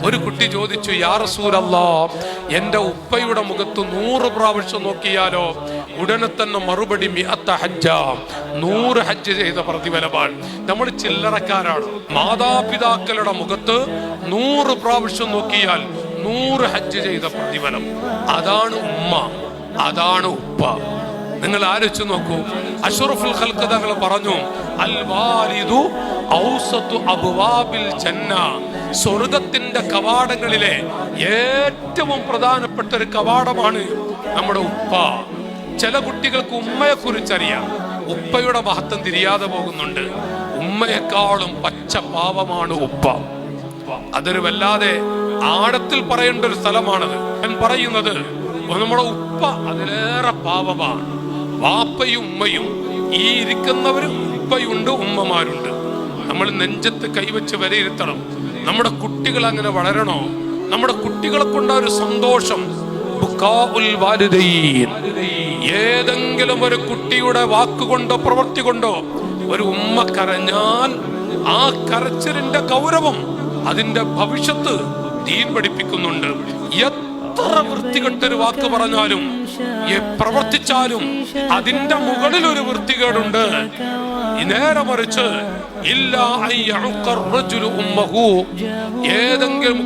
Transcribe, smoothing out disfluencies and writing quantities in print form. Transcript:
ഒരു കുട്ടി ചോദിച്ചു, യാ റസൂലല്ലാഹ്, എന്റെ ഉപ്പയുടെ മുഖത്ത് 100 പ്രാവശ്യം നോക്കിയാലോ? ഉടനെ തന്നെ മറുപടി 100 ഹജ്ജ, 100 ഹജ്ജ് ചെയ്ത പ്രതിഫലമാണ്. നമ്മൾ ചില്ലറക്കാരാണ്. മാതാപിതാക്കളുടെ മുഖത്ത് 100 പ്രാവശ്യം നോക്കിയാൽ 100 ഹജ്ജ് ചെയ്ത പ്രതിഫലം. അതാണ് ഉമ്മ, അതാണ് ഉപ്പ. നിങ്ങൾ ആലോചിച്ച് നോക്കൂ. അഷ്റഫുൽ ഖൽഖ് തങ്ങൾ പറഞ്ഞു, അൽ വാലിദു ഔസതു അബ്വാബിൽ ജന്ന, സ്വർഗത്തിന്റെ കവാടങ്ങളിലെ ഏറ്റവും പ്രധാനപ്പെട്ട ഒരു കവാടമാണ് നമ്മുടെ ഉപ്പ. ചില കുട്ടികൾക്ക് ഉമ്മയെ കുറിച്ചറിയാം, ഉപ്പയുടെ മഹത്വം തിരിയാതെ പോകുന്നുണ്ട്. ഉമ്മയെക്കാളും പച്ച പാവമാണ് ഉപ്പ. അതൊരു വല്ലാതെ ആഴത്തിൽ പറയേണ്ട ഒരു സ്ഥലമാണത്. ഞാൻ പറയുന്നത്, നമ്മുടെ ഉപ്പ അതിലേറെ പാവമാണ്. വാപ്പയും ഉമ്മയും, ഈ ഇരിക്കുന്നവരും ഉപ്പയുണ്ട്, ഉമ്മമാരുണ്ട്. നമ്മൾ നെഞ്ചത്ത് കൈവച്ച് വിലയിരുത്തണം. നമ്മുടെ കുട്ടികൾ അങ്ങനെ വളരണോ? നമ്മുടെ കുട്ടികളെ കൊണ്ട് ഒരു സന്തോഷം. ഏതെങ്കിലും ഒരു കുട്ടിയുടെ വാക്കുകൊണ്ടോ പ്രവൃത്തി കൊണ്ടോ ഒരു ഉമ്മ കരഞ്ഞാൽ ആ കരച്ചിലിന്റെ ഗൗരവം, അതിന്റെ ഭവിഷ്യത്ത് ദീൻ പഠിപ്പിക്കുന്നുണ്ട്. എത്ര വൃത്തികെട്ടൊരു വാക്ക് പറഞ്ഞാലും പ്രവർത്തിച്ചാലും അതിന്റെ മുകളിൽ ഒരു വൃത്തികേടുണ്ട്. നേരെ മറിച്ച് ഏതെങ്കിലും